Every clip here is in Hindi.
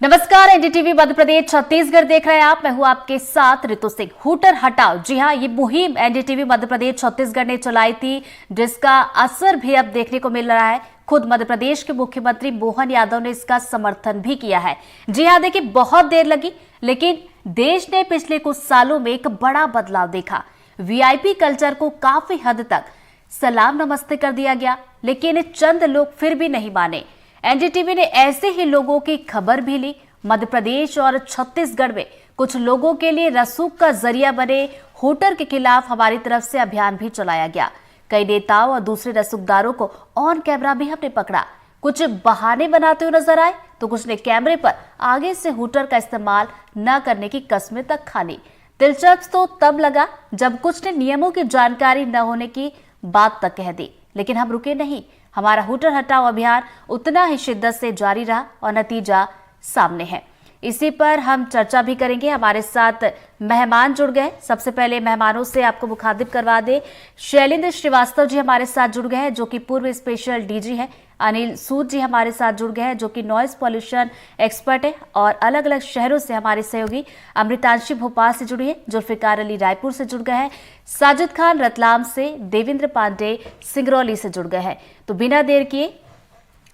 नमस्कार, एनडीटीवी मध्य प्रदेश छत्तीसगढ़ देख रहे हैं आप। मैं हूं आपके साथ रितु सिंह। हूटर हटाओ, जी हां, ये मुहिम एनडीटीवी मध्य प्रदेश छत्तीसगढ़ ने चलाई थी, जिसका असर भी अब देखने को मिल रहा है। खुद मध्य प्रदेश के मुख्यमंत्री मोहन यादव ने इसका समर्थन भी किया है। जी हां, देखिए बहुत देर लगी, लेकिन देश ने पिछले कुछ सालों में एक बड़ा बदलाव देखा। वीआईपी कल्चर को काफी हद तक सलाम नमस्ते कर दिया गया, लेकिन चंद लोग फिर भी नहीं माने। एनडीटीवी ने ऐसे ही लोगों की खबर भी ली। मध्य प्रदेश और छत्तीसगढ़ में कुछ लोगों के लिए रसूख का जरिया बने होटर के खिलाफ हमारी तरफ से अभियान भी चलाया गया। कई नेताओं और दूसरे रसूखदारों को ऑन कैमरा भी हमने पकड़ा। कुछ बहाने बनाते हुए नजर आए, तो कुछ ने कैमरे पर आगे से होटर का इस्तेमाल न करने की कस्में तक खा ली। दिलचस्प तो तब लगा जब कुछ ने नियमों की जानकारी न होने की बात तक कह दी। लेकिन हम रुके नहीं। हमारा होटर हटाओ अभियान उतना ही शिद्दत से जारी रहा और नतीजा सामने है। इसी पर हम चर्चा भी करेंगे। हमारे साथ मेहमान जुड़ गए। सबसे पहले मेहमानों से आपको मुखातिब करवा दे, शैलेंद्र श्रीवास्तव जी हमारे साथ जुड़ गए हैं, जो कि पूर्व स्पेशल डीजी हैं। अनिल सूद जी हमारे साथ जुड़ गए हैं, जो कि नॉइज पॉल्यूशन एक्सपर्ट है। और अलग अलग शहरों से हमारे सहयोगी अमृतांशी भोपाल से जुड़ी है, जुल्फिकार अली रायपुर से जुड़ गए हैं, साजिद खान रतलाम से, देवेंद्र पांडे सिंगरौली से जुड़ गए हैं। तो बिना देर किए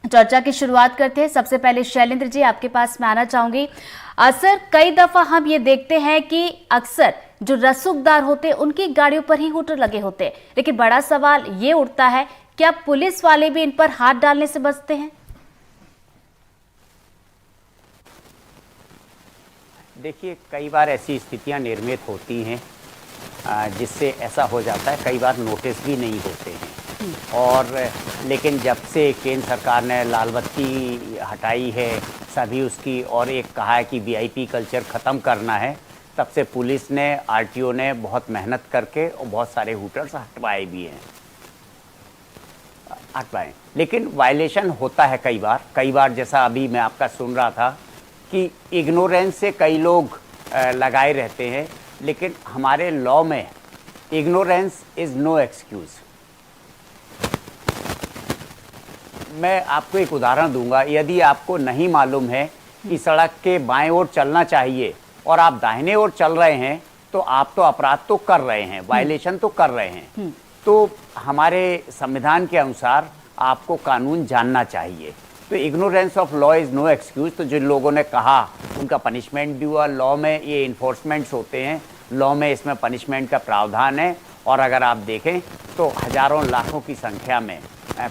चर्चा की शुरुआत करते हैं। सबसे पहले शैलेंद्र जी, आपके पास मैं आना चाहूंगी। सर, कई दफा हम ये देखते हैं कि अक्सर जो रसूखदार होते हैं उनकी गाड़ियों पर ही होटर लगे होते हैं, लेकिन बड़ा सवाल ये उठता है, क्या पुलिस वाले भी इन पर हाथ डालने से बचते हैं? देखिए, कई बार ऐसी स्थितियां निर्मित होती हैं जिससे ऐसा हो जाता है। कई बार नोटिस भी नहीं होते हैं। और लेकिन जब से केंद्र सरकार ने लाल बत्ती हटाई है सभी उसकी, और एक कहा है कि वीआईपी कल्चर ख़त्म करना है, तब से पुलिस ने, आरटीओ ने बहुत मेहनत करके और बहुत सारे हूटर्स हटवाए भी हैं, हटवाए। लेकिन वायलेशन होता है कई बार जैसा अभी मैं आपका सुन रहा था कि इग्नोरेंस से कई लोग लगाए रहते हैं। लेकिन हमारे लॉ में इग्नोरेंस इज़ नो एक्सक्यूज़। मैं आपको एक उदाहरण दूंगा। यदि आपको नहीं मालूम है कि सड़क के बाएं ओर चलना चाहिए और आप दाहिने ओर चल रहे हैं, तो आप तो अपराध तो कर रहे हैं, वायलेशन तो कर रहे हैं। तो हमारे संविधान के अनुसार आपको कानून जानना चाहिए। तो ignorance of law is no excuse. तो जिन लोगों ने कहा उनका पनिशमेंट भी हुआ। लॉ में ये इन्फोर्समेंट्स होते हैं, लॉ में इसमें पनिशमेंट का प्रावधान है। और अगर आप देखें तो हजारों लाखों की संख्या में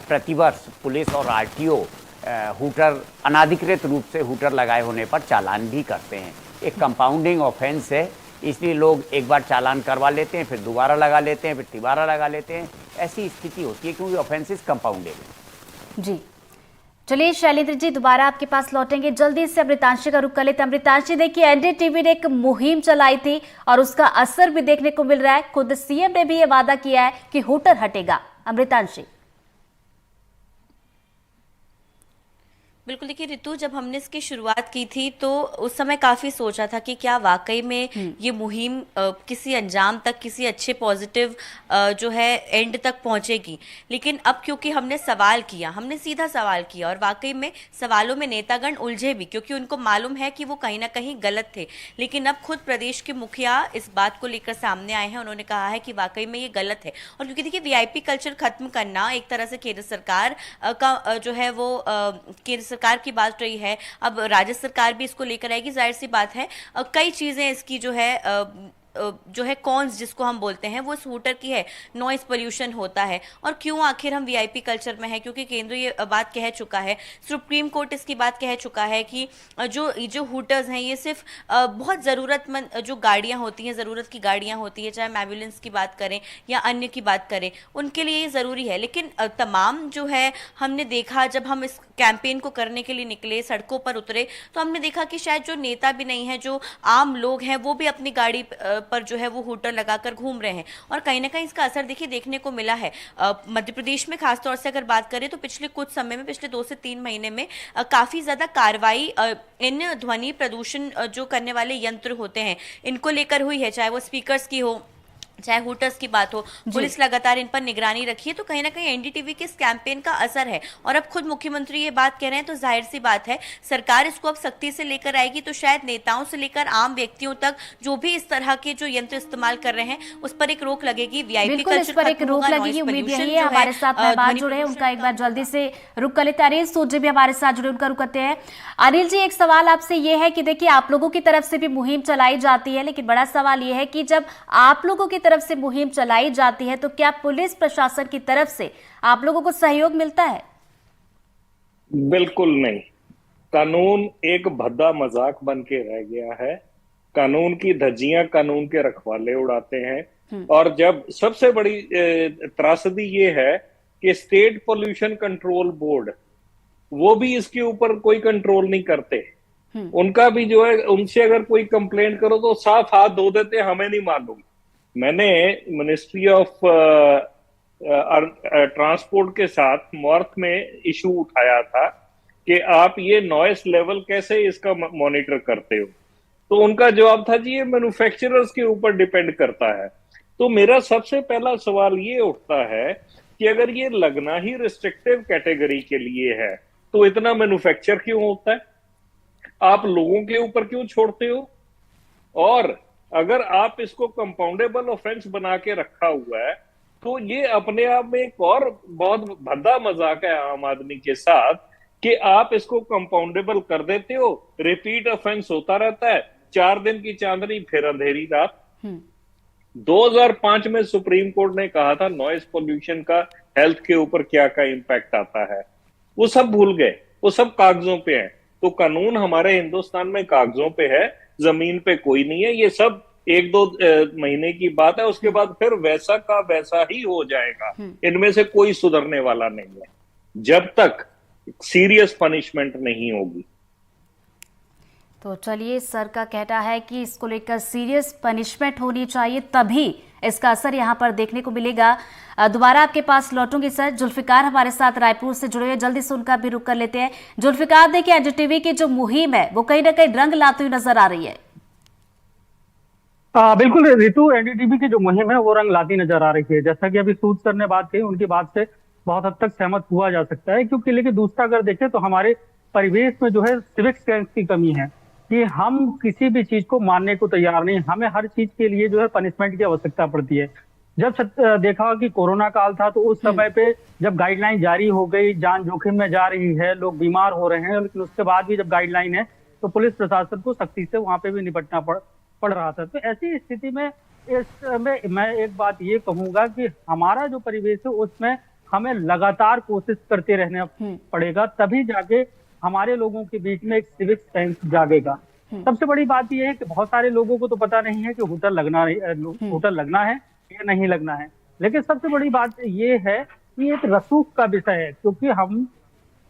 प्रतिवर्ष पुलिस और आरटीओ हूटर, अनाधिकृत रूप से हूटर लगाए होने पर चालान भी करते हैं। एक कंपाउंडिंग ऑफेंस है, इसलिए लोग एक बार चालान करवा लेते हैं, फिर दोबारा लगा लेते हैं, फिर तिबारा लगा लेते हैं। ऐसी स्थिति होती है क्योंकि ऑफेंसेस कंपाउंडेड है। जी, चलिए शैलेंद्र जी, दोबारा आपके पास लौटेंगे। जल्दी से अमृतांशी का रुख कर लेते हैं। अमृतांशी, देखिए एनडीटीवी ने एक मुहिम चलाई थी और उसका असर भी देखने को मिल रहा है। खुद सीएम ने भी ये वादा किया है कि हूटर हटेगा। अमृतांशी। बिल्कुल, देखिए रितु, जब हमने इसकी शुरुआत की थी तो उस समय काफ़ी सोचा था कि क्या वाकई में ये मुहिम किसी अंजाम तक, किसी अच्छे पॉजिटिव जो है एंड तक पहुंचेगी। लेकिन अब क्योंकि हमने सवाल किया, हमने सीधा सवाल किया, और वाकई में सवालों में नेतागण उलझे भी, क्योंकि उनको मालूम है कि वो कहीं ना कहीं गलत थे। लेकिन अब खुद प्रदेश के मुखिया इस बात को लेकर सामने आए हैं। उन्होंने कहा है कि वाकई में ये गलत है। और क्योंकि देखिए, वीआईपी कल्चर खत्म करना एक तरह से केंद्र सरकार का जो है वो केंद्र सरकार की बात रही है। अब राज्य सरकार भी इसको लेकर आएगी, जाहिर सी बात है। कई चीजें इसकी जो है कॉन्स जिसको हम बोलते हैं, वो स्कूटर की है। नॉइस पोल्यूशन होता है। और क्यों आखिर हम वीआईपी कल्चर में है? क्योंकि केंद्र ये बात कह चुका है, सुप्रीम कोर्ट इसकी बात कह चुका है कि जो हूटर्स हैं ये सिर्फ बहुत ज़रूरतमंद जो गाड़ियां होती हैं, ज़रूरत की गाड़ियां होती है, चाहे हम एम्बुलेंस की बात करें या अन्य की बात करें, उनके लिए ये ज़रूरी है। लेकिन तमाम जो है हमने देखा, जब हम इस कैंपेन को करने के लिए निकले, सड़कों पर उतरे, तो हमने देखा कि शायद जो नेता भी नहीं है, जो आम लोग हैं, वो भी अपनी गाड़ी पर जो है वो हूटर लगाकर घूम रहे हैं। और कहीं ना कहीं इसका असर देखिए देखने को मिला है। मध्य प्रदेश में खासतौर से अगर बात करें तो पिछले कुछ समय में, पिछले 2 से 3 महीने में काफ़ी ज़्यादा कार्रवाई इन ध्वनि प्रदूषण जो करने वाले यंत्र होते हैं इनको लेकर हुई है, चाहे वो स्पीकर्स की हो चाहे हुटर्स की बात हो, पुलिस लगातार इन पर निगरानी रखी है, तो कहीं ना कहीं एनडीटीवी के इस कैंपेन का असर है। और अब खुद मुख्यमंत्री ये बात कह रहे हैं, तो जाहिर सी बात है सरकार इसको अब सख्ती से लेकर आएगी, तो शायद नेताओं से लेकर आम व्यक्तियों तक जो भी इस तरह के जो यंत्र इस्तेमाल कर रहे हैं उस पर एक रोक लगेगी। वीआईपी बिल्कुल, इस पर एक रोक लगेगी, उम्मीद यही है। हमारे साथ मेहमान जुड़े हैं, उनका एक बार जल्दी से रुक कर लेते हैं। अनिल सूद जी भी हमारे साथ जुड़े, उनका रुक करते हैं। अनिल जी, एक सवाल आपसे ये है कि देखिए, आप लोगों की तरफ से भी मुहिम चलाई जाती है, लेकिन बड़ा सवाल ये है कि जब आप लोगों की तरफ से मुहिम चलाई जाती है तो क्या पुलिस प्रशासन की तरफ से आप लोगों को सहयोग मिलता है? बिल्कुल नहीं। कानून एक भद्दा मजाक बन के रह गया है। कानून की धज्जियां कानून के रखवाले उड़ाते हैं। और जब सबसे बड़ी त्रासदी ये है कि स्टेट पोल्यूशन कंट्रोल बोर्ड, वो भी इसके ऊपर कोई कंट्रोल नहीं करते। उनका भी जो है, उनसे अगर कोई कंप्लेंट करो तो साफ हाथ धो देते, हमें नहीं मालूम। मैंने मिनिस्ट्री ऑफ ट्रांसपोर्ट के साथ मॉर्थ में इशू उठाया था कि आप ये नॉइस लेवल कैसे इसका मॉनिटर करते हो, तो उनका जवाब था जी ये मैन्युफैक्चरर्स के ऊपर डिपेंड करता है। तो मेरा सबसे पहला सवाल ये उठता है कि अगर ये लगना ही रिस्ट्रिक्टिव कैटेगरी के लिए है तो इतना मैन्युफैक्चर क्यों होता है? आप लोगों के ऊपर क्यों छोड़ते हो? और अगर आप इसको कंपाउंडेबल ऑफेंस बना के रखा हुआ है तो ये अपने आप में एक और बहुत भद्दा मजाक है आम आदमी के साथ कि आप इसको कंपाउंडेबल कर देते हो, रिपीट ऑफेंस होता रहता है, 4 दिन की चांदनी फिर अंधेरी रात। 2005 में सुप्रीम कोर्ट ने कहा था नॉइस पोल्यूशन का हेल्थ के ऊपर क्या क्या इंपैक्ट आता है, वो सब भूल गए, वो सब कागजों पे है। तो कानून हमारे हिंदुस्तान में कागजों पे है, जमीन पे कोई नहीं है। ये सब 1-2 महीने की बात है, उसके बाद फिर वैसा का वैसा ही हो जाएगा। इनमें से कोई सुधरने वाला नहीं है जब तक सीरियस पनिशमेंट नहीं होगी। तो चलिए, सर का कहना है कि इसको लेकर सीरियस पनिशमेंट होनी चाहिए, तभी इसका असर यहाँ पर देखने को मिलेगा। दोबारा आपके पास लौटूंगी सर। जुल्फिकार हमारे साथ रायपुर से जुड़े हुए, जल्दी से उनका भी रुक कर लेते हैं। जुल्फिकार, देखिए एनडीटीवी की जो मुहिम है वो कहीं ना कहीं रंग लाती हुई नजर आ रही है। बिल्कुल रितु, एनडीटीवी की जो मुहिम है वो रंग लाती नजर आ रही है। जैसा कि अभी सूद सर ने बात कही, उनकी बात से बहुत हद तक सहमत हुआ जा सकता है, क्योंकि लेकिन दूसरा अगर देखें तो हमारे परिवेश में जो है सिविक सेंस की कमी है कि हम किसी भी चीज को मानने को तैयार नहीं। हमें हर चीज के लिए जो है पनिशमेंट की आवश्यकता पड़ती है। जब देखा कि कोरोना काल था तो उस समय पे जब गाइडलाइन जारी हो गई, जान जोखिम में जा रही है, लोग बीमार हो रहे हैं, लेकिन उसके बाद भी जब गाइडलाइन है तो पुलिस प्रशासन को सख्ती से वहां पे भी निपटना पड़ रहा था। तो ऐसी स्थिति में इसमें मैं एक बात ये कहूंगा कि हमारा जो परिवेश है उसमें हमें लगातार कोशिश करते रहना पड़ेगा, तभी जाके हमारे लोगों के बीच में एक सिविक सेंस जागेगा। सबसे बड़ी बात यह है कि बहुत सारे लोगों को तो पता नहीं है कि होटल लगना है या नहीं लगना है, लेकिन सबसे बड़ी बात यह है कि एक रसूख का विषय है, क्योंकि हम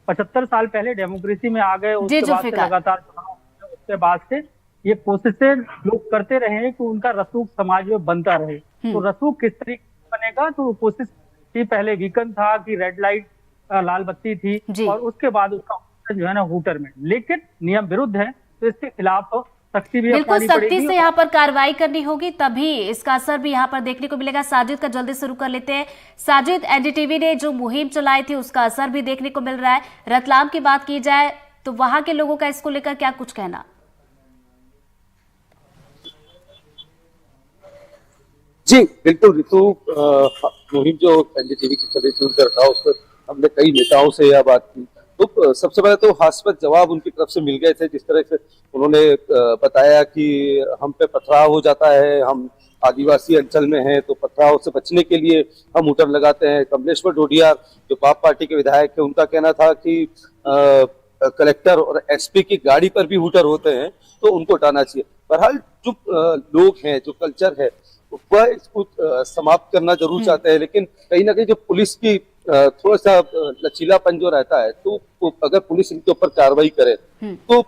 75 साल पहले डेमोक्रेसी में आ गए, उसके बाद से लगातार चुनाव, उसके बाद से ये कोशिशें लोग करते रहे कि उनका रसूख समाज में बनता रहे। तो रसूख किस तरीके से बनेगा, तो कोशिश थी, पहले वीकन था कि रेड लाइट लाल बत्ती थी, और उसके बाद उसका जो है ना हूटर में, लेकिन नियम विरुद्ध है तो इसके खिलाफ सख्ती भी बिल्कुल सख्ती से यहाँ पर कार्रवाई करनी होगी, तभी इसका असर भी यहाँ पर देखने को मिलेगा। साजिद का जल्दी शुरू कर लेते हैं। साजिद, एनडीटीवी ने जो मुहिम चलाई थी उसका असर भी देखने को मिल रहा है। रतलाम की बात की जाए तो वहां के लोगों का इसको लेकर क्या कुछ कहना? जी बिल्कुल रितु, मुहिम जो एनडीटीवी की चली थी उनका रखा, उस पर हमने कई नेताओं से यह बात की, तो सबसे पहले तो हास्यास्पद जवाब उनकी तरफ से मिल गए थे। जिस तरह से उन्होंने बताया कि हम पे पथराव हो जाता है, हम आदिवासी अंचल में हैं तो पथराव से बचने के लिए हम हूटर लगाते हैं। कमलेश्वर डोडिया जो बाप पार्टी के विधायक थे, उनका कहना था कि कलेक्टर और एसपी की गाड़ी पर भी हूटर होते हैं तो उनको हटाना चाहिए। बहरहाल जो लोग हैं, जो कल्चर है, वह इसको समाप्त करना जरूर चाहते हैं, लेकिन कहीं ना कहीं जो पुलिस की थोड़ा सा लचीलापन जो रहता है, तो अगर पुलिस इनके ऊपर कार्रवाई करे तो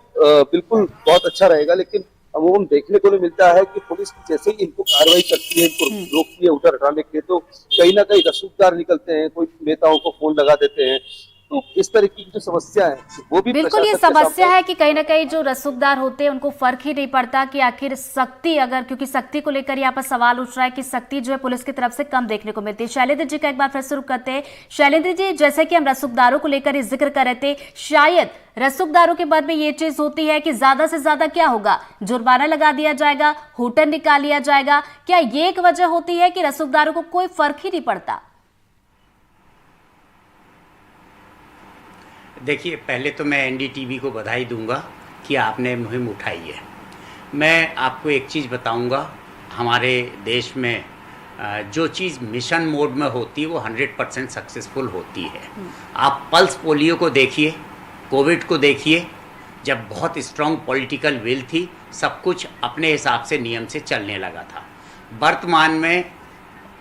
बिल्कुल बहुत अच्छा रहेगा। लेकिन अमूमन देखने को नहीं मिलता है कि पुलिस जैसे ही इनको कार्रवाई करती है, इनको रोकती है हूटर हटाने के लिए, तो कहीं ना कहीं रसूखदार निकलते हैं, कोई नेताओं को फोन लगा देते हैं, तो इस तरह की जो समस्या है वो भी बिल्कुल ये प्रशासन के समस्या सामने है कि कहीं ना कहीं जो रसूखदार होते हैं उनको फर्क ही नहीं पड़ता कि आखिर सख्ती, अगर क्योंकि सख्ती को लेकर यहाँ पर सवाल उठ रहा है कि सख्ती जो है पुलिस की तरफ से कम देखने को मिलती है। शैलेंद्र जी का एक बार फिर शुरू करते हैं। शैलेंद्र जी, जैसे कि हम रसूखदारों को लेकर ही जिक्र कर रहे थे, शायद रसूखदारों के बारे में ये चीज होती है कि ज्यादा से ज्यादा क्या होगा, जुर्माना लगा दिया जाएगा, हूटर निकाल लिया जाएगा। क्या ये एक वजह होती है कि रसूखदारों को कोई फर्क ही नहीं पड़ता? देखिए, पहले तो मैं एनडीटीवी को बधाई दूंगा कि आपने मुहिम उठाई है। मैं आपको एक चीज़ बताऊंगा, हमारे देश में जो चीज़ मिशन मोड में होती है वो 100% सक्सेसफुल होती है। आप पल्स पोलियो को देखिए, कोविड को देखिए, जब बहुत स्ट्रांग पॉलिटिकल विल थी, सब कुछ अपने हिसाब से नियम से चलने लगा था। वर्तमान में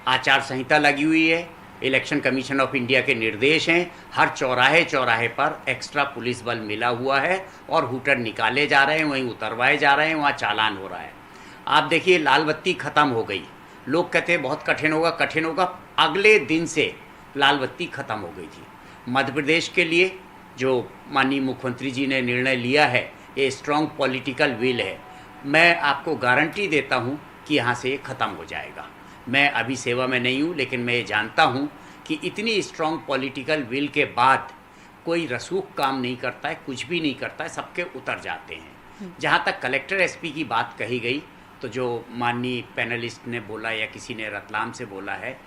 आचार संहिता लगी हुई है, इलेक्शन कमीशन ऑफ इंडिया के निर्देश हैं, हर चौराहे चौराहे पर एक्स्ट्रा पुलिस बल मिला हुआ है और हूटर निकाले जा रहे हैं, वहीं उतरवाए जा रहे हैं, वहाँ चालान हो रहा है। आप देखिए, लाल बत्ती ख़त्म हो गई, लोग कहते हैं बहुत कठिन होगा कठिन होगा, अगले दिन से लाल बत्ती ख़त्म हो गई थी। मध्य प्रदेश के लिए जो माननीय मुख्यमंत्री जी ने निर्णय लिया है, ये स्ट्रॉन्ग पॉलिटिकल विल है। मैं आपको गारंटी देता हूँ कि यहाँ से ये ख़त्म हो जाएगा। मैं अभी सेवा में नहीं हूँ, लेकिन मैं ये जानता हूँ कि इतनी स्ट्रॉन्ग पॉलिटिकल विल के बाद कोई रसूख काम नहीं करता है, कुछ भी नहीं करता है, सबके उतर जाते हैं। जहाँ तक कलेक्टर एसपी की बात कही गई, तो जो माननीय पैनलिस्ट ने बोला या किसी ने रतलाम से बोला है,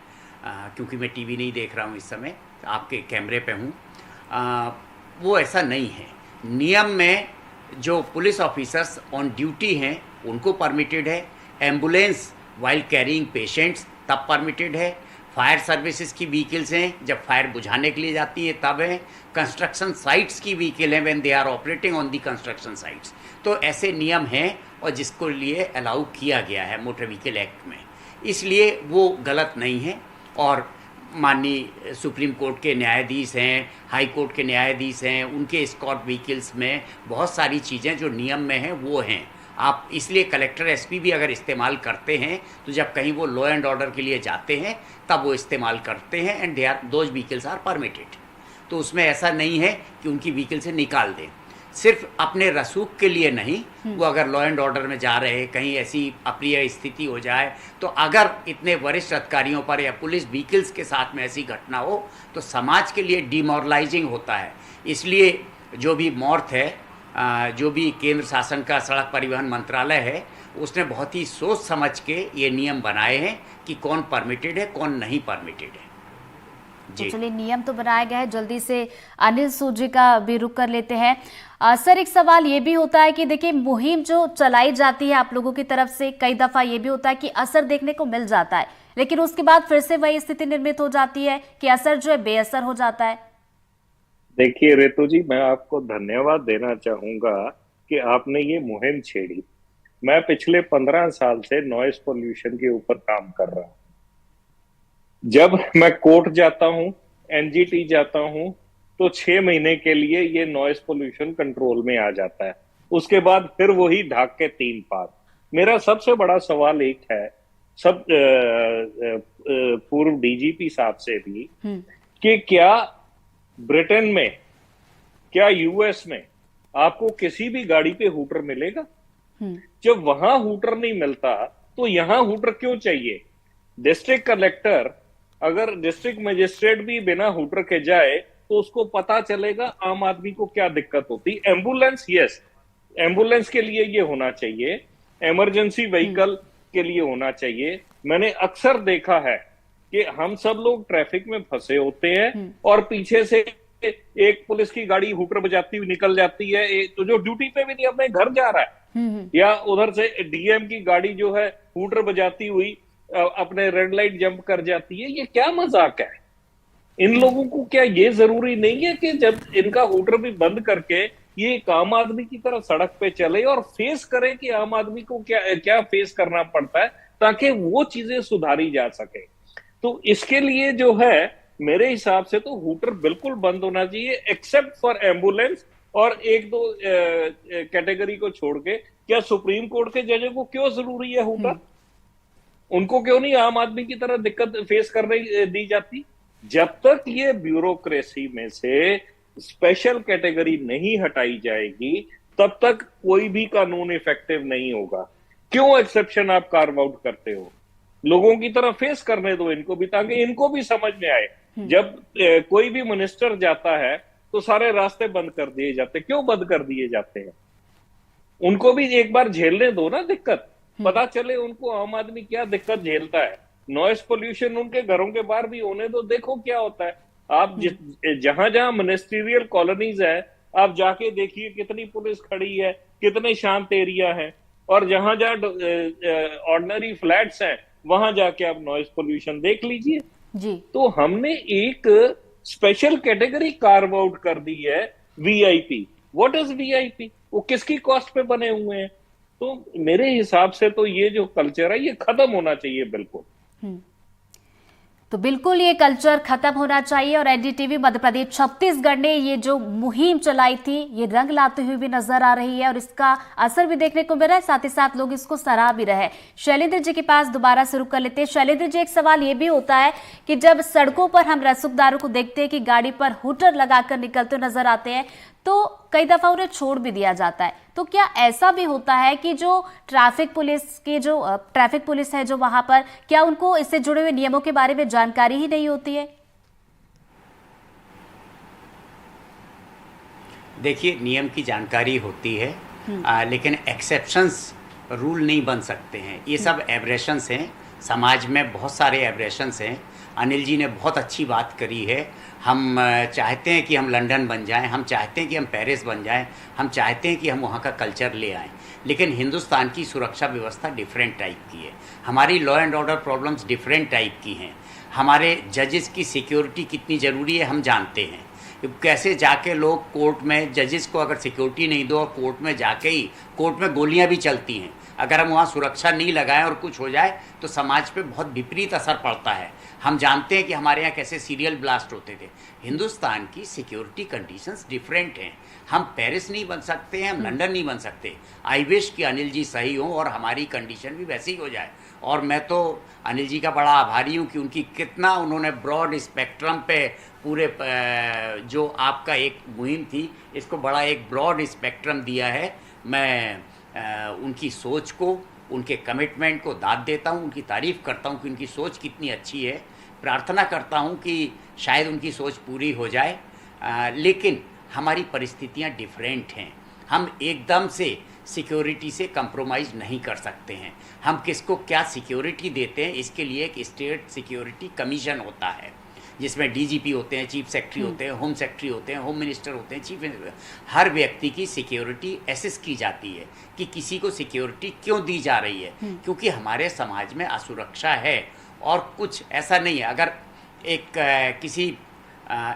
क्योंकि मैं टीवी नहीं देख रहा हूँ इस समय, आपके कैमरे पे हूँ, वो ऐसा नहीं है। नियम में जो पुलिस ऑफिसर्स ऑन ड्यूटी हैं उनको परमिटेड है, एम्बुलेंस वाइल कैरिंग पेशेंट्स तब परमिटेड है, फायर सर्विसेज की व्हीकल्स हैं जब फायर बुझाने के लिए जाती है तब है, कंस्ट्रक्शन साइट्स की व्हीकल हैं when they are operating on the construction sites. तो ऐसे नियम हैं और जिसको लिए अलाउ किया गया है मोटर व्हीकल एक्ट में, इसलिए वो गलत नहीं है। और माननीय सुप्रीम कोर्ट के न्यायाधीश हैं, हाई कोर्ट के न्यायाधीश हैं, उनके स्कॉट व्हीकल्स में बहुत सारी चीज़ें जो नियम में हैं वो हैं। आप इसलिए कलेक्टर एसपी भी अगर इस्तेमाल करते हैं तो जब कहीं वो लॉ एंड ऑर्डर के लिए जाते हैं तब वो इस्तेमाल करते हैं, and they are those vehicles are permitted. तो उसमें ऐसा नहीं है कि उनकी व्हीकल से निकाल दें, सिर्फ अपने रसूख के लिए नहीं, वो अगर लॉ एंड ऑर्डर में जा रहे हैं, कहीं ऐसी अप्रिय स्थिति हो जाए, तो अगर इतने वरिष्ठ अधिकारियों पर या पुलिस व्हीकल्स के साथ में ऐसी घटना हो तो समाज के लिए डिमोरलाइजिंग होता है। इसलिए जो भी मौत है, जो भी केंद्र शासन का सड़क परिवहन मंत्रालय है, उसने बहुत ही सोच समझ के ये नियम बनाए हैं कि कौन परमिटेड है कौन नहीं परमिटेड है। तो चलिए, नियम तो बनाया गया है। जल्दी से अनिल सूद जी का भी रुख कर लेते हैं। सर, एक सवाल ये भी होता है कि देखिए, मुहिम जो चलाई जाती है आप लोगों की तरफ से, कई दफा ये भी होता है कि असर देखने को मिल जाता है, लेकिन उसके बाद फिर से वही स्थिति निर्मित हो जाती है कि असर जो है बेअसर हो जाता है। देखिए रितु जी, मैं आपको धन्यवाद देना चाहूंगा कि आपने ये मुहिम छेड़ी। मैं पिछले 15 साल से नॉइस पोल्यूशन के ऊपर काम कर रहा हूं। जब मैं कोर्ट जाता हूं, एनजीटी जाता हूं, तो 6 महीने के लिए ये नॉइस पोल्यूशन कंट्रोल में आ जाता है। उसके बाद फिर वही ढाक के 3 पार। मेरा सबसे बड़ा सवाल एक है, सब पूर्व डीजीपी साहब से भी, कि क्या ब्रिटेन में, क्या यूएस में आपको किसी भी गाड़ी पे हूटर मिलेगा? जब वहां हूटर नहीं मिलता तो यहां हूटर क्यों चाहिए? डिस्ट्रिक्ट कलेक्टर, अगर डिस्ट्रिक्ट मजिस्ट्रेट भी बिना हूटर के जाए तो उसको पता चलेगा आम आदमी को क्या दिक्कत होती। एम्बुलेंस, यस, एम्बुलेंस के लिए ये होना चाहिए, इमरजेंसी व्हीकल के लिए होना चाहिए। मैंने अक्सर देखा है कि हम सब लोग ट्रैफिक में फंसे होते हैं और पीछे से एक पुलिस की गाड़ी हूटर बजाती हुई निकल जाती है, तो जो ड्यूटी पे भी नहीं अपने घर जा रहा है, या उधर से डीएम की गाड़ी जो है हूटर बजाती हुई अपने रेड लाइट जंप कर जाती है। ये क्या मजाक है? इन लोगों को क्या ये जरूरी नहीं है कि जब इनका हूटर भी बंद करके ये एक आम आदमी की तरह सड़क पे चले और फेस करे कि आम आदमी को क्या क्या फेस करना पड़ता है, ताकि वो चीजें सुधारी जा सके। तो इसके लिए जो है, मेरे हिसाब से तो हूटर बिल्कुल बंद होना चाहिए, एक्सेप्ट फॉर एम्बुलेंस और 1-2 कैटेगरी को छोड़ के। क्या सुप्रीम कोर्ट के जजों को क्यों जरूरी है हूटर? उनको क्यों नहीं आम आदमी की तरह दिक्कत फेस करने दी जाती? जब तक ये ब्यूरोक्रेसी में से स्पेशल कैटेगरी नहीं हटाई जाएगी तब तक कोई भी कानून इफेक्टिव नहीं होगा। क्यों एक्सेप्शन आप कार्व आउट करते हो? लोगों की तरह फेस करने दो इनको भी, ताकि इनको भी समझ में आए। जब कोई भी मिनिस्टर जाता है तो सारे रास्ते बंद कर दिए जाते। क्यों बंद कर दिए जाते हैं? उनको भी एक बार झेलने दो ना दिक्कत, पता चले उनको आम आदमी क्या दिक्कत झेलता है। नॉइस पोल्यूशन उनके घरों के बाहर भी होने दो, देखो क्या होता है। आप जहां जहां मिनिस्ट्रियल कॉलोनीज है, आप जाके देखिए कितनी पुलिस खड़ी है, कितने शांत एरिया है। और जहां जहां ऑर्डिनरी फ्लैट्स हैं, वहां जाके आप नॉइस पोल्यूशन देख लीजिए। जी। तो हमने एक स्पेशल कैटेगरी कार्व आउट कर दी है, वीआईपी। What is VIP? वो किसकी कॉस्ट पे बने हुए हैं? तो मेरे हिसाब से तो ये जो कल्चर है, ये खत्म होना चाहिए बिल्कुल। तो बिल्कुल ये कल्चर खत्म होना चाहिए और एनडीटीवी मध्य प्रदेश छत्तीसगढ़ ने ये जो मुहिम चलाई थी, ये रंग लाते हुए भी नजर आ रही है और इसका असर भी देखने को मिल रहा है। साथ ही साथ लोग इसको सराह भी रहे। शैलेंद्र जी के पास दोबारा शुरू कर लेते हैं। शैलेंद्र जी, एक सवाल ये भी होता है कि जब सड़कों पर हम रसूखदारों को देखते हैं कि गाड़ी पर हुटर लगाकर निकलते नजर आते हैं, तो कई दफा उन्हें छोड़ भी दिया जाता है। तो क्या ऐसा भी होता है कि जो ट्रैफिक पुलिस है जो वहां पर, क्या उनको इससे जुड़े हुए नियमों के बारे में जानकारी ही नहीं होती है? देखिए, नियम की जानकारी होती है, लेकिन एक्सेप्शंस रूल नहीं बन सकते हैं। ये सब एब्रेशंस हैं, समाज में बहुत सारे एब्रेशंस हैं। अनिल जी ने बहुत अच्छी बात करी है। हम चाहते हैं कि हम लंदन बन जाएं, हम चाहते हैं कि हम पेरिस बन जाएं, हम चाहते हैं कि हम वहाँ का कल्चर ले आएं, लेकिन हिंदुस्तान की सुरक्षा व्यवस्था डिफरेंट टाइप की है। हमारी law and order problems different type की हैं। हमारे जजेस की सिक्योरिटी कितनी ज़रूरी है हम जानते हैं। कैसे जाके लोग कोर्ट में, जजेस को अगर सिक्योरिटी नहीं दो और कोर्ट में जाके ही, कोर्ट में गोलियां भी चलती हैं, अगर हम वहाँ सुरक्षा नहीं लगाएं और कुछ हो जाए तो समाज पे बहुत विपरीत असर पड़ता है। हम जानते हैं कि हमारे यहाँ कैसे सीरियल ब्लास्ट होते थे। हिंदुस्तान की सिक्योरिटी कंडीशंस डिफरेंट हैं। हम पेरिस नहीं बन सकते हैं, हम लंदन नहीं बन सकते। आई विश कि अनिल जी सही हों और हमारी कंडीशन भी वैसी ही हो जाए। और मैं तो अनिल जी का बड़ा आभारी हूँ कि उनकी कितना उन्होंने ब्रॉड स्पेक्ट्रम पे पूरे जो आपका एक मुहिम थी, इसको बड़ा एक ब्रॉड स्पेक्ट्रम दिया है। मैं उनकी सोच को, उनके कमिटमेंट को दाद देता हूँ, उनकी तारीफ़ करता हूँ कि उनकी सोच कितनी अच्छी है। प्रार्थना करता हूँ कि शायद उनकी सोच पूरी हो जाए, लेकिन हमारी परिस्थितियाँ डिफरेंट हैं। हम एकदम से सिक्योरिटी से कंप्रोमाइज़ नहीं कर सकते हैं। हम किसको क्या सिक्योरिटी देते हैं, इसके लिए एक स्टेट सिक्योरिटी कमीशन होता है, जिसमें डीजीपी होते हैं, चीफ सेक्रेटरी होते हैं, होम सेक्रेटरी होते हैं, होम मिनिस्टर होते हैं, चीफ मिनिस्टर। हर व्यक्ति की सिक्योरिटी एसेस की जाती है कि किसी को सिक्योरिटी क्यों दी जा रही है, क्योंकि हमारे समाज में असुरक्षा है और कुछ ऐसा नहीं है। अगर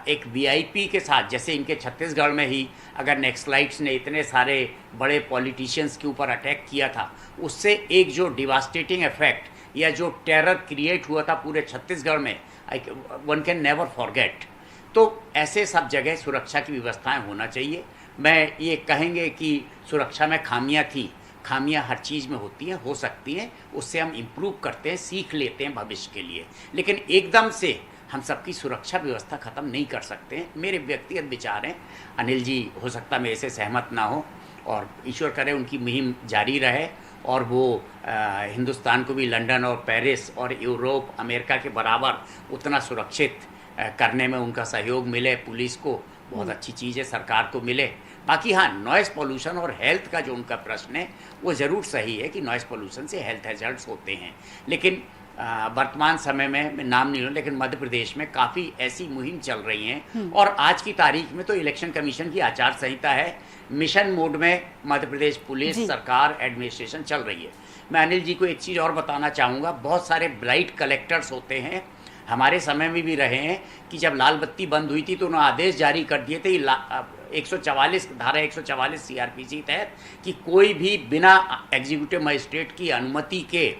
एक वीआईपी के साथ, जैसे इनके छत्तीसगढ़ में ही अगर नक्सलाइट्स ने इतने सारे बड़े पॉलिटिशियंस के ऊपर अटैक किया था, उससे एक जो डिवास्टेटिंग इफेक्ट या जो टेरर क्रिएट हुआ था पूरे छत्तीसगढ़ में, वन कैन नेवर फॉरगेट। तो ऐसे सब जगह सुरक्षा की व्यवस्थाएं होना चाहिए। मैं ये कहेंगे कि सुरक्षा में खामियां थी, खामियां हर चीज़ में होती हैं, हो सकती हैं, उससे हम इम्प्रूव करते हैं, सीख लेते हैं भविष्य के लिए। लेकिन एकदम से हम सबकी सुरक्षा व्यवस्था ख़त्म नहीं कर सकते हैं। मेरे व्यक्तिगत विचार हैं। अनिल जी हो सकता है मेरे से सहमत ना हो, और ईश्वर करे उनकी मुहिम जारी रहे और वो हिंदुस्तान को भी लंदन और पेरिस और यूरोप, अमेरिका के बराबर उतना सुरक्षित करने में उनका सहयोग मिले। पुलिस को बहुत अच्छी चीज़ है, सरकार को मिले। बाकी हाँ, नॉइज़ पोल्यूशन और हेल्थ का जो उनका प्रश्न है, वो ज़रूर सही है कि नॉइज़ पोल्यूशन से हेल्थ हैजर्ड्स होते हैं। लेकिन वर्तमान समय में मैं नाम नहीं लूँ, लेकिन मध्य प्रदेश में काफ़ी ऐसी मुहिम चल रही हैं और आज की तारीख में तो इलेक्शन कमीशन की आचार संहिता है, मिशन मोड में मध्य प्रदेश पुलिस, सरकार, एडमिनिस्ट्रेशन चल रही है। मैं अनिल जी को एक चीज़ और बताना चाहूँगा, बहुत सारे ब्राइट कलेक्टर्स होते हैं, हमारे समय में भी रहे हैं, कि जब लाल बत्ती बंद हुई थी तो उन्होंने आदेश जारी कर दिए थे 144 धारा 144 सीआरपीसी तहत कि कोई भी बिना एग्जीक्यूटिव मजिस्ट्रेट की अनुमति के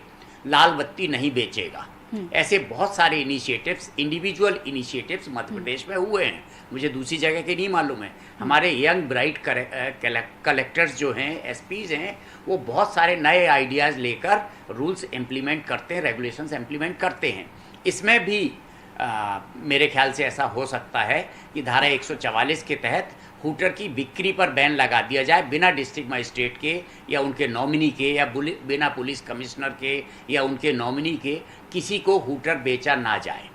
लाल बत्ती नहीं बेचेगा। ऐसे बहुत सारे initiatives, individual initiatives Madhya Pradesh में हुए हैं, मुझे दूसरी जगह के नहीं मालूम है। हमारे यंग ब्राइट कलेक्टर्स जो हैं, एसपीज हैं, वो बहुत सारे नए आइडियाज़ लेकर रूल्स इम्प्लीमेंट करते हैं, रेगुलेशंस इम्प्लीमेंट करते हैं। इसमें भी मेरे ख्याल से ऐसा हो सकता है कि धारा 144 के तहत हूटर की बिक्री पर बैन लगा दिया जाए, बिना डिस्ट्रिक्ट मजिस्ट्रेट के या उनके नॉमिनी के या बिना पुलिस कमिश्नर के या उनके नॉमिनी के किसी को हूटर बेचा ना जाए।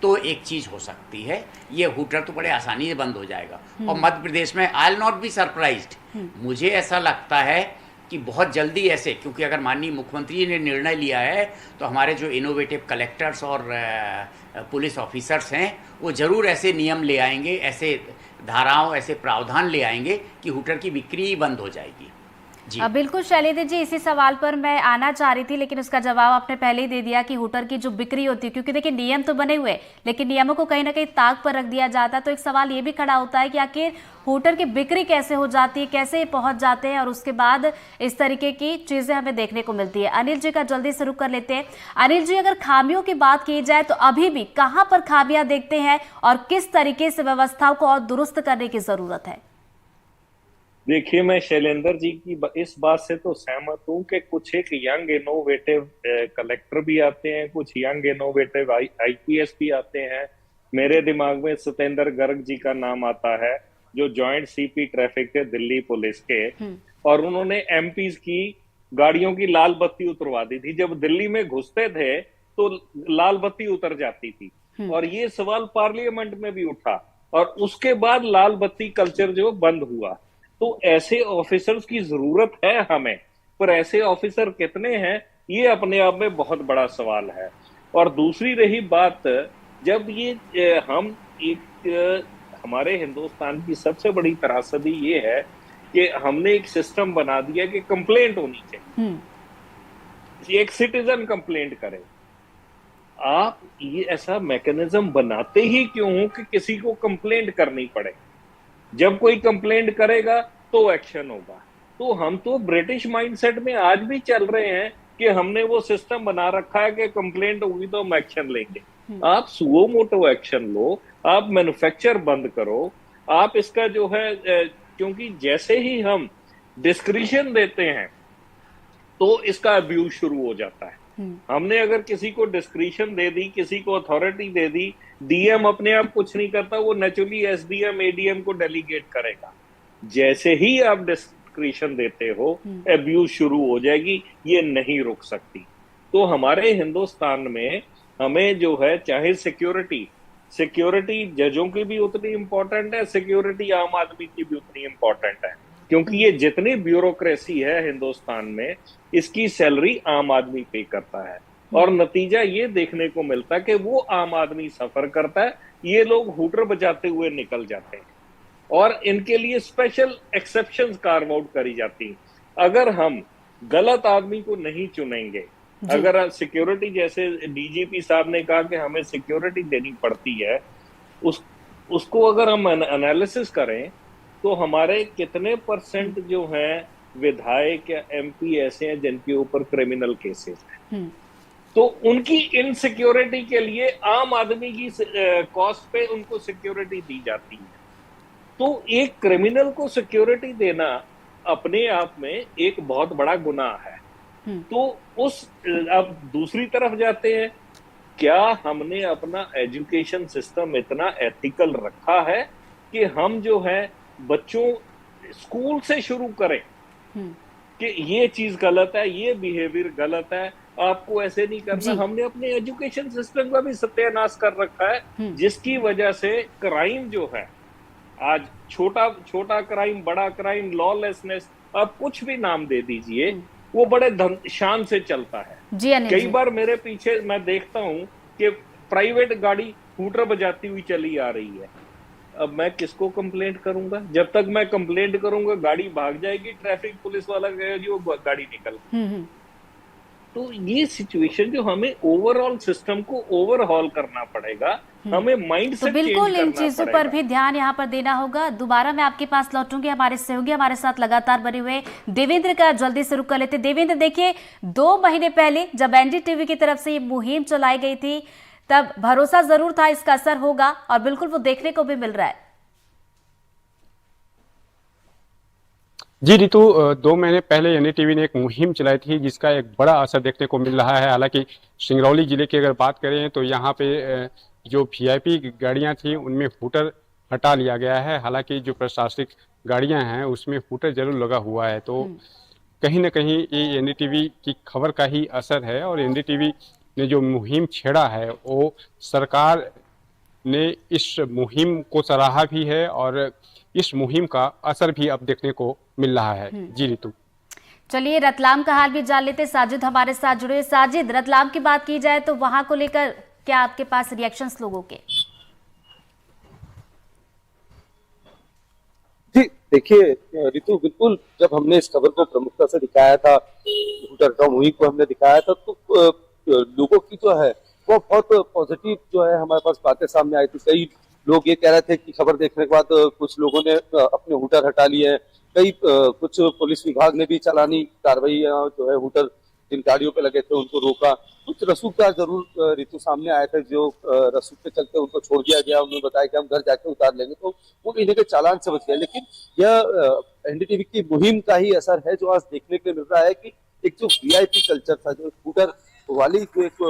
तो एक चीज़ हो सकती है, ये हूटर तो बड़े आसानी से बंद हो जाएगा। और मध्य प्रदेश में I will not be surprised, मुझे ऐसा लगता है कि बहुत जल्दी ऐसे, क्योंकि अगर माननीय मुख्यमंत्री ने निर्णय लिया है तो हमारे जो इनोवेटिव कलेक्टर्स और पुलिस ऑफिसर्स हैं वो ज़रूर ऐसे नियम ले आएंगे, ऐसे धाराओं, ऐसे प्रावधान ले आएंगे कि हूटर की बिक्री ही बंद हो जाएगी। जी बिल्कुल शैलेंद्र जी, इसी सवाल पर मैं आना चाह रही थी, लेकिन उसका जवाब आपने पहले ही दे दिया कि हूटर की जो बिक्री होती है, क्योंकि देखिए नियम तो बने हुए लेकिन नियमों को कहीं ना कहीं ताक पर रख दिया जाता है। तो एक सवाल ये भी खड़ा होता है कि आखिर हूटर की बिक्री कैसे हो जाती है, कैसे पहुंच जाते हैं और उसके बाद इस तरीके की चीजें हमें देखने को मिलती है। अनिल जी का जल्दी शुरू कर लेते हैं। अनिल जी, अगर खामियों की बात की जाए तो अभी भी कहां पर खामियां देखते हैं और किस तरीके से व्यवस्थाओं को और दुरुस्त करने की जरूरत है? देखिए, मैं शैलेंद्र जी की इस बात से तो सहमत हूं कि कुछ एक यंग इनोवेटिव कलेक्टर भी आते हैं, कुछ यंग इनोवेटिव आईपीएस भी आते हैं। मेरे दिमाग में सत्येंद्र गर्ग जी का नाम आता है, जो जॉइंट सीपी ट्रैफिक थे दिल्ली पुलिस के, और उन्होंने एमपीज की गाड़ियों की लाल बत्ती उतरवा दी थी। जब दिल्ली में घुसते थे तो लाल बत्ती उतर जाती थी, और ये सवाल पार्लियामेंट में भी उठा, और उसके बाद लाल बत्ती कल्चर जो बंद हुआ। तो ऐसे ऑफिसर्स की जरूरत है हमें, पर ऐसे ऑफिसर कितने हैं, ये अपने आप में बहुत बड़ा सवाल है। और दूसरी रही बात, जब ये हम एक हमारे हिंदुस्तान की सबसे बड़ी त्रासदी ये है कि हमने एक सिस्टम बना दिया कि कंप्लेंट होनी चाहिए, एक सिटीजन कंप्लेंट करे। आप ये ऐसा मैकेनिज्म बनाते ही क्यों हो कि किसी को कंप्लेंट करनी पड़े? जब कोई कंप्लेंट करेगा तो एक्शन होगा। तो हम तो ब्रिटिश माइंडसेट में आज भी चल रहे हैं कि हमने वो सिस्टम बना रखा है कि कंप्लेंट होगी तो हम एक्शन लेंगे। आप सुओ मोटो एक्शन लो, आप मैन्युफैक्चर बंद करो, आप इसका जो है क्योंकि जैसे ही हम डिस्क्रिशन देते हैं तो इसका अब्यूज शुरू हो जाता है। हमने अगर किसी को डिस्क्रिशन दे दी, किसी को अथॉरिटी दे दी, डीएम अपने आप कुछ नहीं करता, वो नेचुरली एसडीएम एडीएम को डेलीगेट करेगा। जैसे ही आप डिस्क्रिशन देते हो, अब्यूज शुरू हो जाएगी, ये नहीं रुक सकती। तो हमारे हिंदुस्तान में हमें जो है, चाहे सिक्योरिटी जजों की भी उतनी इंपॉर्टेंट है, सिक्योरिटी आम आदमी की भी उतनी इंपॉर्टेंट है, क्योंकि ये जितनी ब्यूरोक्रेसी है हिंदुस्तान में, इसकी सैलरी आम आदमी पे करता है, और नतीजा ये देखने को मिलता है कि वो आम आदमी सफर करता है, ये लोग हूटर बजाते हुए निकल जाते हैं, और इनके लिए स्पेशल एक्सेप्शंस कार्व आउट करी जाती हैं। अगर हम गलत आदमी को नहीं चुनेंगे, अगर सिक्योरिटी, जैसे डीजीपी साहब ने कहा कि हमें सिक्योरिटी देनी पड़ती है, उसको अगर हम एनालिसिस करें तो हमारे कितने परसेंट जो हैं विधायक या एमपी ऐसे हैं जिनके ऊपर क्रिमिनल केसेस हैं, तो उनकी इनसिक्योरिटी के लिए आम आदमी की कॉस्ट पे उनको सिक्योरिटी दी जाती है। तो एक क्रिमिनल को सिक्योरिटी देना अपने आप में एक बहुत बड़ा गुनाह है। तो अब दूसरी तरफ जाते हैं, क्या हमने अपना एजुकेशन सिस्टम इतना एथिकल रखा है कि हम जो है बच्चों स्कूल से शुरू करें कि ये चीज गलत है, ये बिहेवियर गलत है, आपको ऐसे नहीं करना। हमने अपने एजुकेशन सिस्टम का भी सत्यानाश कर रखा है, जिसकी वजह से क्राइम जो है आज छोटा क्राइम, बड़ा क्राइम, लॉलेसनेस, आप कुछ भी नाम दे दीजिए, वो बड़े शान से चलता है। कई बार मेरे पीछे मैं देखता हूं कि प्राइवेट गाड़ी हूटर बजाती हुई चली आ रही है। अब मैं किसको कंप्लेंट करूंगा? जब तक मैं कंप्लेंट करूंगा गाड़ी भाग जाएगी, ट्रैफिक पुलिस वाला गया जी, वो गाड़ी निकल। तो ये सिचुएशन जो हमें ओवरऑल सिस्टम को ओवरहॉल करना पड़ेगा, हमें माइंडसेट तो बिल्कुल इन चीजों पड़ेगा। पर भी ध्यान यहाँ पर देना होगा। दोबारा मैं आपके पास लौटूंगी, हमारे सहयोगी हमारे साथ लगातार बने हुए देवेंद्र का जल्दी शुरू कर लेते। देवेंद्र, देखिए 2 महीने पहले जब एनडीटीवी की तरफ से ये मुहिम चलाई गई थी, तब भरोसा जरूर था इसका असर होगा, और बिल्कुल वो देखने को भी मिल रहा है। जी रितु, 2 महीने पहले एनडीटीवी ने एक मुहिम चलाई थी जिसका एक बड़ा असर देखने को मिल रहा है। हालांकि सिंगरौली जिले की अगर बात करें तो यहाँ पे जो वीआईपी गाड़ियां थी उनमें हूटर हटा लिया गया है। हालांकि जो प्रशासनिक गाड़ियां हैं उसमें हूटर जरूर लगा हुआ है। तो कहीं ना कहीं ये एनडीटीवी की खबर का ही असर है और एनडीटीवी ने जो मुहिम छेड़ा है वो सरकार ने इस मुहिम को सराहा भी है और इस मुहिम का असर भी अब देखने को मिल रहा है। जी रितु। चलिए रतलाम का हाल भी जान लेते। साजिद हमारे साथ जुड़े हैं। साजिद, रतलाम की बात की जाए तो वहां को लेकर क्या आपके पास रिएक्शंस लोगों के? जी देखिए रितु, बिल्कुल जब हमने इस खबर को प्रमुखता से दिखाया था, हूटर हटाओ मुहिम को हमने दिखाया था, तो लोगों की जो है वो बहुत पॉजिटिव जो है हमारे पास बातें सामने आई थी। कई लोग ये कह रहे थे कि खबर देखने के बाद कुछ लोगों ने अपने हूटर हटा लिए हैं। कई कुछ पुलिस विभाग ने भी चालानी कार्रवाई जो है हूटर जिन गाड़ियों पे लगे थे उनको रोका। कुछ रसूखदार जरूर रितु सामने आए थे जो रसूख के चलते उनको छोड़ दिया गया। उन्होंने बताया कि हम घर जाके उतार लेंगे, तो वो इन्हीं के चालान से बच गए। लेकिन यह एनडीटीवी की मुहिम का ही असर है जो आज देखने के लिए मिल रहा है कि एक जो वीआईपी कल्चर था, जो हूटर वाली जो एक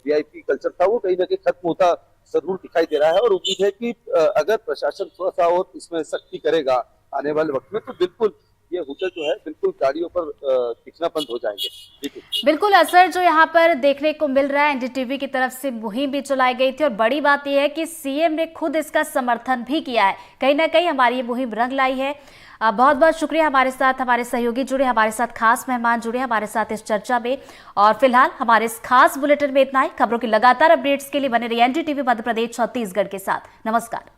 वीआईपी कल्चर था, वो कहीं ना कहीं खत्म होता जरूर दिखाई दे रहा है। और उम्मीद है कि अगर प्रशासन थोड़ा सा और इसमें सख्ती करेगा आने वाले वक्त में, तो बिल्कुल ये हूटर जो है बिल्कुल गाड़ियों पर दिखना बंद हो जाएंगे। बिल्कुल असर जो यहाँ पर देखने को मिल रहा है। एनडीटीवी की तरफ से मुहिम भी चलाई गई थी और बड़ी बात यह है कि सीएम ने खुद इसका समर्थन भी किया है। कहीं ना कहीं हमारी ये मुहिम रंग लाई है। बहुत बहुत शुक्रिया हमारे साथ हमारे सहयोगी जुड़े, हमारे साथ खास मेहमान जुड़े हमारे साथ इस चर्चा में। और फिलहाल हमारे इस खास बुलेटिन में इतना ही। खबरों की लगातार अपडेट्स के लिए बने रहिए एनडीटीवी मध्य प्रदेश छत्तीसगढ़ के साथ। नमस्कार।